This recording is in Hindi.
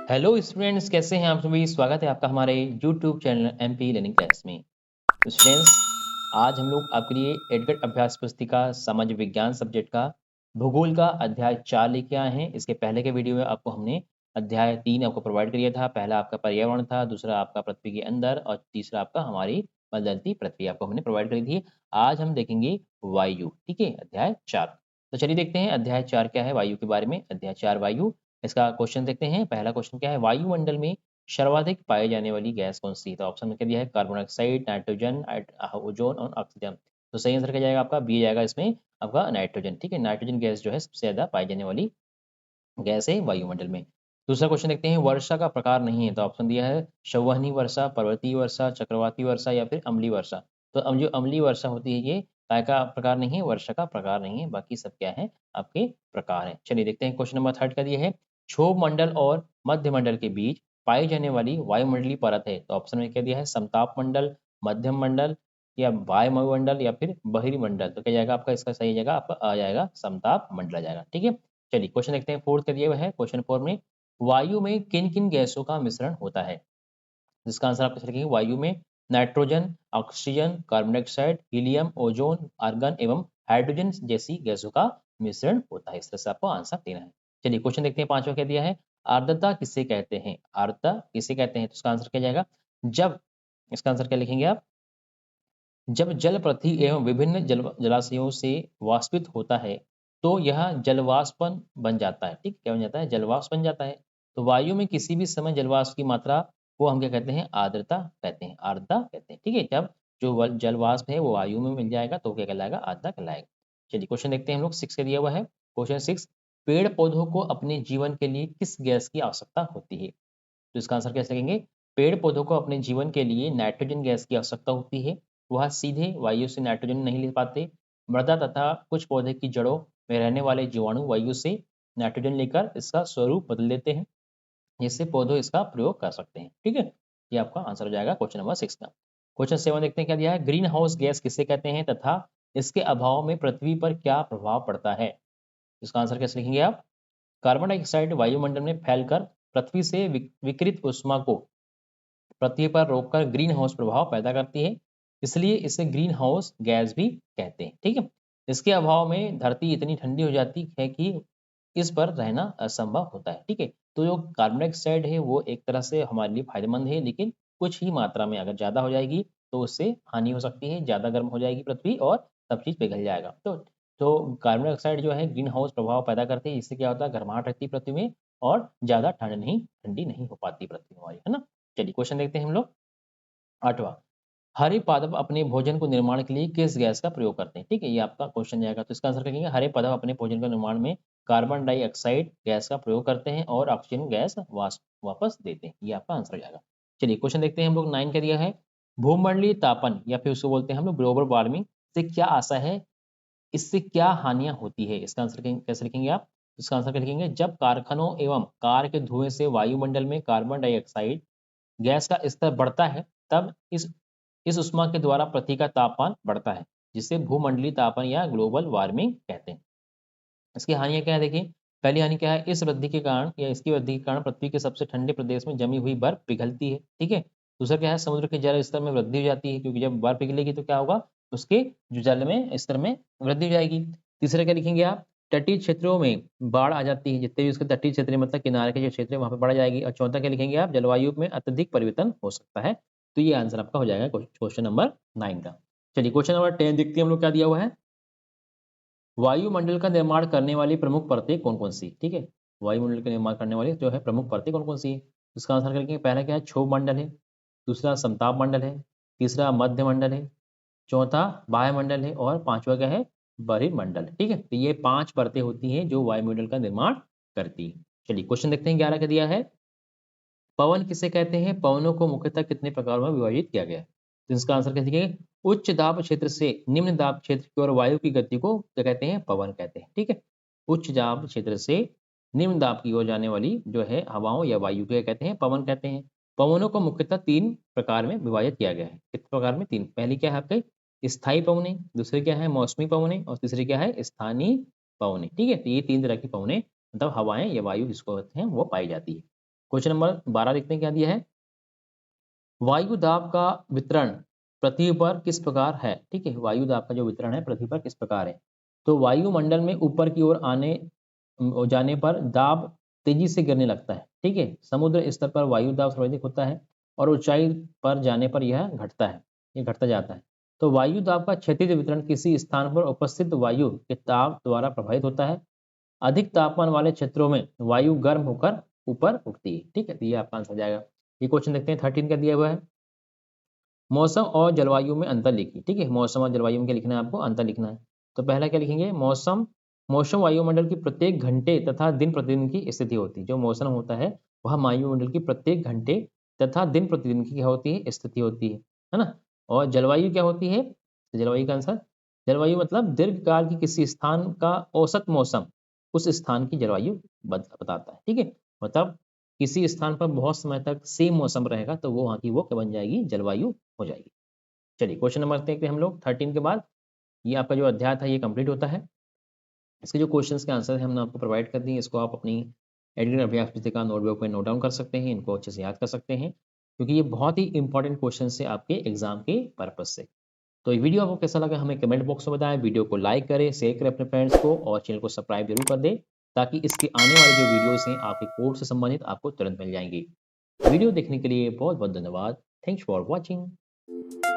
हेलो स्टूडेंट्स, कैसे हैं आप सभी। स्वागत है आपका हमारे YouTube channel MP learning class में। तो स्टूडेंट्स, आज हम लोग आपके लिए एडगढ़ अभ्यास पुस्तिका सामाजिक विज्ञान सब्जेक्ट का भूगोल का अध्याय 4 लेके आए हैं। इसके पहले के वीडियो में आपको हमने अध्याय 3 आपको प्रोवाइड किया था। पहला आपका पर्यावरण था, दूसरा आपका पृथ्वी के अंदर और तीसरा आपका हमारी बदलती पृथ्वी आपको हमने प्रोवाइड करी थी। आज हम देखेंगे वायु, ठीक है, अध्याय 4। तो चलिए देखते हैं अध्याय 4 क्या है वायु के बारे में। अध्याय 4 वायु, इसका क्वेश्चन देखते हैं। पहला क्वेश्चन क्या है, वायुमंडल में सर्वाधिक पाई जाने वाली गैस कौन सी है। तो ऑप्शन में क्या दिया है, कार्बन डाइऑक्साइड, नाइट्रोजन, ओजोन और ऑक्सीजन। तो सही आंसर क्या जाएगा आपका, बी जाएगा इसमें आपका नाइट्रोजन। ठीक है, नाइट्रोजन गैस जो है सबसे ज्यादा पाई जाने वाली गैस है वायुमंडल में। दूसरा क्वेश्चन देखते हैं, वर्षा का प्रकार नहीं है। तो ऑप्शन दिया है संवहनी वर्षा, पर्वतीय वर्षा, चक्रवाती वर्षा या फिर अम्लीय वर्षा। तो अब जो अम्लीय वर्षा होती है ये काय का प्रकार नहीं है, वर्षा का प्रकार नहीं है। बाकी सब क्या है, आपके प्रकार है। चलिए देखते हैं क्वेश्चन नंबर 3 का दिया है, क्षोभ मंडल और मध्य मंडल के बीच पाई जाने वाली वायुमंडलीय परत है। तो ऑप्शन में क्या दिया है, समताप मंडल, मध्यम मंडल या वायुमंडल या फिर बहिर्मंडल। तो क्या जाएगा आपका, इसका सही जाएगा आपका आ जाएगा समताप मंडल आ जाएगा। ठीक है, चलिए क्वेश्चन देखते हैं। फोर्थ का दिया हुआ है क्वेश्चन 4 में, वायु में किन किन गैसों का मिश्रण होता है। जिसका आंसर आप कैसे लिखेंगे, वायु में nitrogen, oxygen, carbon dioxide, helium, ozone, argon एवं हाइड्रोजन जैसी गैसों का मिश्रण होता है। इस तरह से आपको आंसर देना है। चलिए क्वेश्चन देखते हैं। पांचवा क्या दिया है, आर्द्रता किसे कहते हैं। आर्द्रता किसे कहते हैं, तो इसका आंसर क्या जाएगा, जब, इसका आंसर क्या लिखेंगे आप, जब जल पृथ्वी एवं विभिन्न जलाशयों से वाष्पित होता है तो यह जलवाष्पन बन जाता है। ठीक, क्या बन जाता है, जलवाष्प बन जाता है। तो वायु में किसी भी समय जलवाष्प की मात्रा को हम क्या कहते हैं, आर्द्रता कहते हैं, आर्द्रता कहते हैं। ठीक है, जब जो जलवाष्प है वो वायु में मिल जाएगा तो क्या कहलाएगा, आर्द्रता कहलाएगा। चलिए क्वेश्चन देखते हैं हम लोग। 6 का दिया हुआ है क्वेश्चन 6, पेड़ पौधों को अपने जीवन के लिए किस गैस की आवश्यकता होती है। तो इसका आंसर कैसे लिखेंगे, पेड़ पौधों को अपने जीवन के लिए नाइट्रोजन गैस की आवश्यकता होती है। वह सीधे वायु से नाइट्रोजन नहीं ले पाते। मृदा तथा कुछ पौधे की जड़ों में रहने वाले जीवाणु वायु से नाइट्रोजन लेकर इसका स्वरूप बदल देते हैं, जिससे पौधे इसका प्रयोग कर सकते हैं। ठीक है, ये आपका आंसर हो जाएगा क्वेश्चन नंबर 6 का। क्वेश्चन 7 देखते हैं क्या दिया है, ग्रीन हाउस गैस किसे कहते हैं तथा इसके अभाव में पृथ्वी पर क्या प्रभाव पड़ता है। इसका आंसर कैसे लिखेंगे आप, कार्बन डाइऑक्साइड वायुमंडल में फैलकर पृथ्वी से विकिरित ऊष्मा को पृथ्वी पर रोककर ग्रीन हाउस प्रभाव पैदा करती है, इसलिए इसे ग्रीन हाउस गैस भी कहते हैं। ठीक है, इसके अभाव में धरती इतनी ठंडी हो जाती है कि इस पर रहना असंभव होता है। ठीक है, तो जो कार्बन डाइऑक्साइड है वो एक तरह से हमारे लिए फायदेमंद है, लेकिन कुछ ही मात्रा में, अगर ज़्यादा हो जाएगी तो उससे हानि हो सकती है। ज़्यादा गर्म हो जाएगी पृथ्वी और सब चीज़ पिघल जाएगा। तो कार्बन डाइऑक्साइड जो है ग्रीन हाउस प्रभाव पैदा करते हैं, इससे क्या होता है, गर्माहट रहती है पृथ्वी में और ज़्यादा ठंडी नहीं हो पाती पृथ्वी हमारी, है ना। चलिए क्वेश्चन देखते हैं हम लोग। 8वां, हरे पादप अपने भोजन को निर्माण के लिए किस गैस का प्रयोग करते हैं। ठीक है, ये आपका क्वेश्चन जाएगा। तो इसका आंसर करेंगे, हरे पादप अपने भोजन के निर्माण में कार्बन डाइऑक्साइड गैस का प्रयोग करते हैं और ऑक्सीजन गैस वापस देते हैं। ये आपका आंसर हो जाएगा। चलिए क्वेश्चन देखते हैं हम लोग। 9 का दिया है, भूमंडलीय तापन या फिर उसको बोलते हैं हम लोग ग्लोबल वार्मिंग से क्या आशा है, इससे क्या हानियां होती है। इसका आंसर कैसे लिखेंगे आप, इसका आंसर क्या लिखेंगे, जब कारखानों एवं कार के धुएं से वायुमंडल में कार्बन डाइऑक्साइड गैस का स्तर बढ़ता है तब इस ऊष्मा के द्वारा पृथ्वी का तापमान बढ़ता है, जिसे भूमंडलीय तापन या ग्लोबल वार्मिंग कहते हैं। इसकी हानियां क्या है, देखिए। पहली हानि क्या है, इस वृद्धि के कारण या इसकी वृद्धि के कारण पृथ्वी के सबसे ठंडे प्रदेश में जमी हुई बर्फ पिघलती है। ठीक है, दूसरा क्या है, समुद्र के जल स्तर में वृद्धि हो जाती है, क्योंकि जब बर्फ पिघलेगी तो क्या होगा, उसके जो जल में स्तर में वृद्धि हो जाएगी। तीसरा क्या लिखेंगे आप, तटीय क्षेत्रों में बाढ़ आ जाती है, जितने भी उसके तटीय क्षेत्र हैं, मतलब किनारे के जो क्षेत्र है वहां पर बढ़ जाएगी। और चौथा क्या लिखेंगे आप, जलवायु में अत्यधिक परिवर्तन हो सकता है। तो ये आंसर आपका हो जाएगा क्वेश्चन नंबर 9 का। चलिए क्वेश्चन नंबर 10 देखते हैं हम लोग क्या दिया हुआ है, वायुमंडल का निर्माण करने वाली प्रमुख परतें कौन कौन सी। ठीक है, वायुमंडल का निर्माण करने वाली जो है प्रमुख परतें कौन कौन सी है। इसका आंसर करेंगे, पहला क्या है, क्षोभ मंडल है, दूसरा समताप मंडल है, तीसरा मध्य मंडल है, चौथा वायुमंडल है और पांचवा क्या है, बहिर्मंडल। ठीक है, तो ये 5 परतें होती हैं जो वायुमंडल का निर्माण करती है। चलिए क्वेश्चन देखते हैं। 11 का दिया है, पवन किसे कहते हैं, पवनों को मुख्यतः कितने प्रकारों में विभाजित किया गया है। तो इसका आंसर कैसे लिखेंगे, उच्च दाब क्षेत्र से निम्न दाब क्षेत्र की ओर वायु की गति को क्या कहते हैं, पवन कहते हैं। ठीक है, उच्च दाब क्षेत्र से निम्न दाब की ओर जाने वाली जो है हवाओं या वायु को कहते हैं, पवन कहते हैं। पवनों को मुख्यतः 3 प्रकार में विभाजित किया गया है। कितने प्रकार में, 3। पहली क्या है आपके स्थायी पवने, दूसरी क्या है मौसमी पवने और तीसरी क्या है स्थानीय पवने। ठीक है, तो ये 3 तरह की पवने मतलब हवाएं या वायु जिसको कहते हैं वो पाई जाती है। क्वेश्चन नंबर 12 देखते हैं क्या दिया है। वायु दाब का वितरण पृथ्वी पर किस प्रकार है। ठीक है, वायु दाब का जो वितरण है पृथ्वी पर किस प्रकार है। तो वायुमंडल में ऊपर की ओर आने जाने पर दाब तेजी से गिरने लगता है। ठीक है, समुद्र स्तर पर वायु दाब सर्वाधिक होता है और ऊंचाई पर जाने पर यह घटता है, ये घटता जाता है। तो वायु दाब का क्षैतिज वितरण किसी स्थान पर उपस्थित वायु के ताप द्वारा प्रभावित होता है। अधिक तापमान वाले क्षेत्रों में वायु गर्म होकर ऊपर उठती है। ठीक है, तो ये आपका आंसर जाएगा। ये क्वेश्चन देखते हैं 13 का दिया हुआ है। मौसम और जलवायु में अंतर लिखिए। ठीक है, मौसम और जलवायु में क्या लिखना है आपको, अंतर लिखना है। तो पहला क्या लिखेंगे, मौसम। मौसम वायुमंडल की प्रत्येक घंटे तथा दिन प्रतिदिन की स्थिति होती है। जो मौसम होता है वह वायुमंडल की प्रत्येक घंटे तथा दिन प्रतिदिन की क्या होती है, स्थिति होती है ना। और जलवायु क्या होती है, तो जलवायु का आंसर, जलवायु मतलब दीर्घकाल की किसी स्थान का औसत मौसम उस स्थान की जलवायु बताता है। ठीक है, मतलब किसी स्थान पर बहुत समय तक सेम मौसम रहेगा तो वो वहाँ की वो क्या बन जाएगी, जलवायु हो जाएगी। चलिए क्वेश्चन नंबर देखते हैं हम लोग 13 के बाद। ये आपका जो अध्याय था ये कंप्लीट होता है। इसके जो क्वेश्चंस के आंसर है हमने आपको प्रोवाइड कर दिए। इसको आप अपनी एडिटिंग अभ्यास पुस्तिका नोटबुक में नोट डाउन कर सकते हैं, इनको अच्छे से याद कर सकते हैं क्योंकि ये बहुत ही इंपॉर्टेंट क्वेश्चन है आपके एग्जाम के पर्पज से। तो ये वीडियो आपको कैसा लगा हमें कमेंट बॉक्स में बताएं। वीडियो को लाइक करें, शेयर करें अपने फ्रेंड्स को और चैनल को सब्सक्राइब जरूर कर दें ताकि इसके आने वाले जो वीडियोस हैं आपके कोर्स से संबंधित आपको तुरंत मिल जाएंगी। वीडियो देखने के लिए बहुत बहुत धन्यवाद। Thanks for watching.